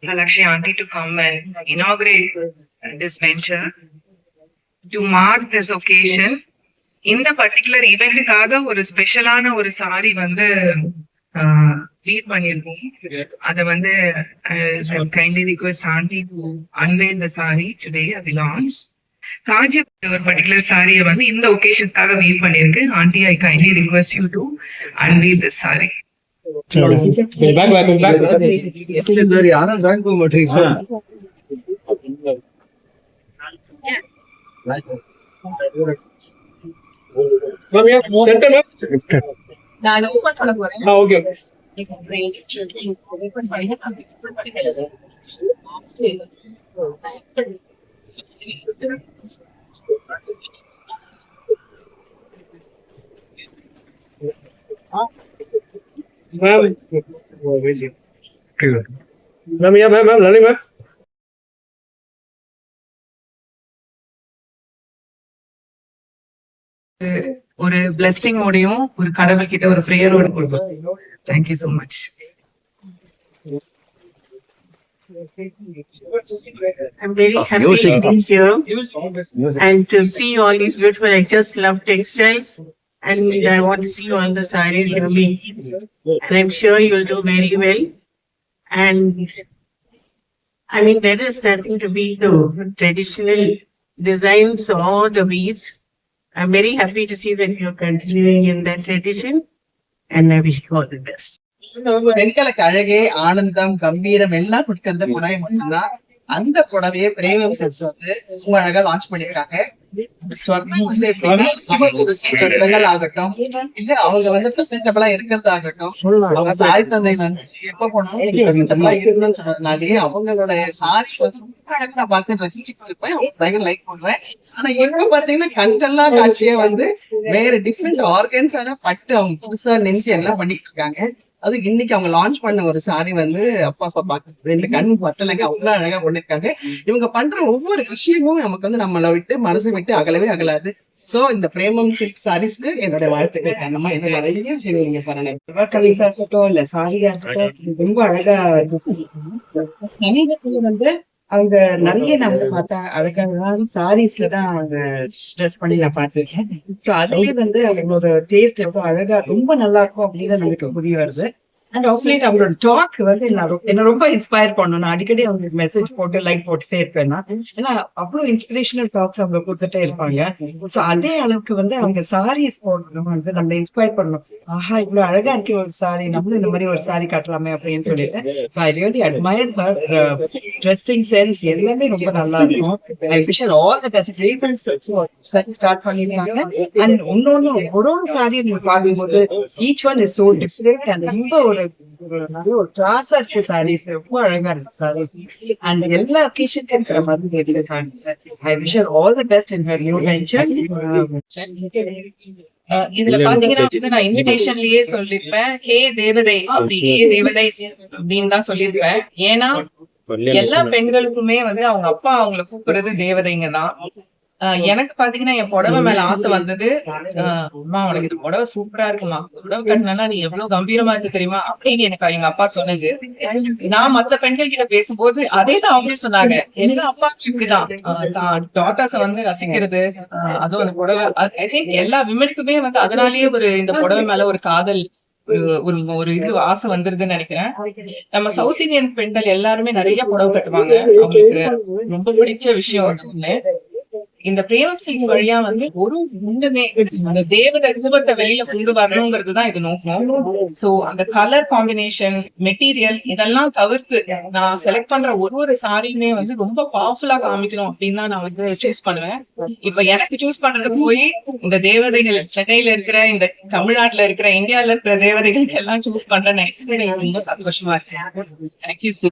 Lakshmi aunty to come and inaugurate this venture to mark this occasion. இந்த particular ஈவெண்ட்டுக்காக ஒரு ஸ்பெஷலான ஒரு சாரி வந்து வீவ் பண்ணிருக்கோம். அத வந்து kindly request aunty to unveil the sari today அது லான்ச். காஞ்சி ஒரு பர்டிகுலர் சாரியை வந்து இந்த ஒகேஷனுக்காக வீவ் பண்ணிருக்கு. Aunty I kindly request you to unveil the sari. யாரும் ஜாயின் பண்ண மாட்டீங்க. நான் ஓபன் பண்ண போறேன். ஓகே मैम मैम या मैम मैम लाली मैम ஒரு பிளெஸிங் ஓடையும் ஒரு கடவுள் கிட்ட ஒரு பிரேயரோட கொடுப்போம். Thank you so much. I'm very happy to be here and to see all these beautiful. I just love textiles and I want to see all the sarees coming. And I'm sure you'll do very well. And I mean, there is nothing to beat the traditional designs or the weaves. I'm very happy to see that you're continuing in that tradition and I wish you all the best. பெண்களுக்கு அழகே ஆனந்தம் கம்பீரம் எல்லாம் கொடுக்கறது புடவை மட்டும்தான். அந்த புடவையை பிரேமம் செல்ஸ் வந்து ரொம்ப அழகா லான்ச் பண்ணிருக்காங்க. ஆகட்டும் இல்ல அவங்க வந்து பிரசன்டபிளா இருக்கிறது ஆகட்டும், அவங்க தாய் தந்தை வந்து எப்ப போனாலும் பிரசன்டபிளா இருக்கணும்னு சொன்னதுனாலேயே அவங்களோட சாரி வந்து ரொம்ப அழகா நான் பார்த்து ரசிச்சுட்டு இருப்பேன். அவங்க லைக் பண்ணுவேன். ஆனா இப்ப பாத்தீங்கன்னா கண்டெல்லாம் காட்சியா வந்து வேற டிஃப்ரெண்ட் ஆர்கன்ஸான பட்டு அவங்க புதுசா நெஞ்சு எல்லாம் பண்ணிட்டு இருக்காங்க. அது இன்னைக்கு அவங்க லான்ச் பண்ண ஒரு சாரி வந்து அப்பா பாக்க ரெண்டு கண்ணு பத்தலைங்க, அவ்வளவு அழகா பண்ணிருக்காங்க. இவங்க பண்ற ஒவ்வொரு விஷயமும் நமக்கு வந்து நம்மளை விட்டு மனசை விட்டு அகலவே அகலாது. சோ இந்த பிரேமம் சில்க் சாரீஸ்க்கு என்னோட வாழ்த்துக்கள். காரணமா என்ன நிறைய விஷயங்கள் நீங்க பண்ணணும். கலீஸா இருக்கட்டும் இல்ல சாரியா இருக்கட்டும் ரொம்ப அழகா சமீபத்துல வந்து அவங்க நிறைய நான் வந்து பார்த்தா அழகான சாரீஸ்ல தான் அவங்க ட்ரெஸ் பண்ணி நான் பார்த்திருக்கேன். சோ அதுலயே வந்து அவங்களோட டேஸ்ட் எவ்வளவு அழகா ரொம்ப நல்லா இருக்கும் அப்படின்னு நமக்கு புரிய வருது. அண்ட் ஆஃப் லைட் அவங்களோட டாக் வந்து என்ன ரொம்ப இன்ஸ்பயர் பண்ணணும். நான் அடிக்கடி அவங்களுக்கு மெசேஜ் போட்டு லைக் போட்டுட்டே இருப்பேன். ஏன்னா அவ்வளவு இன்ஸ்பிரேஷனல் டாக்ஸ் அவங்க கொடுத்துட்டே இருப்பாங்க. சோ அதே அளவுக்கு வந்து அவங்க சாரீஸ் போடணும் வந்து நம்ம இன்ஸ்பயர் பண்ணணும். ஆஹா இவ்வளவு அழகா இருக்கு ஒரு சாரி, நம்மளும் இந்த மாதிரி ஒரு சாரி காட்டலாமே அப்படின்னு சொல்லிட்டு. So I really admire her dressing sense எல்லாமே ரொம்ப நல்லா இருக்கும். ஐ wish her all the best. Sorry start பண்ணிருக்காங்க. அண்ட் இன்னொன்னு ஒரு சாரி நீங்க பார்க்கும்போது each one is so different and ரொம்ப ஒரு நல்ல ஒரு கிளாஸா இருக்கு சாரீஸ். ரொம்ப அழகா இருக்கு சாரீஸ் அண்ட் எல்லா ஒகேஷனுக்கு இருக்கிற மாதிரி இருக்கு sorry. I wish her all the best in her new venture. இதுல பாத்தீங்கன்னா வந்து நான் இன்விடேஷன்லயே சொல்லிருப்பேன் ஹே தேவதை அப்படி ஹே தேவதை அப்படின்னு தான் சொல்லிருப்பேன். ஏன்னா எல்லா பெண்களுக்குமே வந்து அவங்க அப்பா அவங்களை கூப்பிடுறது தேவதைங்க தான். எனக்கு பாத்தீங்கன்னா என் புடவை மேல ஆசை வந்தது. அம்மா உனக்கு இது புடவை சூப்பரா இருக்குமா, புடவை கட்டினா நீ எவ்வளவு கம்பீரமா இருக்கு தெரியுமா அப்படின்னு எனக்கு எங்க அப்பா சொன்னது. நான் மத்த பெண்கள் கிட்ட பேசும்போது அதே தான் அவங்களே சொன்னாங்க. எல்லா அப்பாவும் இப்படிதான் டாட்டர்ஸ வந்து ரசிக்கிறது. அதுவும் அந்த புடவை ஐ திங்க் எல்லா விமனுக்குமே வந்து அதனாலேயே ஒரு இந்த புடவை மேல ஒரு காதல் ஒரு இது ஆசை வந்துருதுன்னு நினைக்கிறேன். நம்ம சவுத் இந்தியன் பெண்கள் எல்லாருமே நிறைய புடவை கட்டுவாங்க. அவங்களுக்கு ரொம்ப பிடிச்ச விஷயம் ஒண்ணு இந்த பிரேமம் சில்க்ஸ் வழியா வந்து ஒரு முன்னமே அந்த தேவதை ரூபத்தை வெளியில கொண்டு வரணுங்கிறதுதான் இது நோக்கம். சோ அந்த கலர் காம்பினேஷன் மெட்டீரியல் இதெல்லாம் தவிர்த்து நான் செலக்ட் பண்ற ஒரு சாரியுமே வந்து ரொம்ப பவர்ஃபுல்லா காமிக்கணும் அப்படின்னு தான் நான் வந்து சூஸ் பண்ணுவேன். இப்ப எனக்கு சூஸ் பண்றது போய் இந்த தேவதைகள் சென்னையில இருக்கிற இந்த தமிழ்நாட்டுல இருக்கிற இந்தியால இருக்கிற தேவதைகளுக்கு எல்லாம் சூஸ் பண்றேன்னு ரொம்ப சந்தோஷமா இருக்கு. தேங்க்யூ.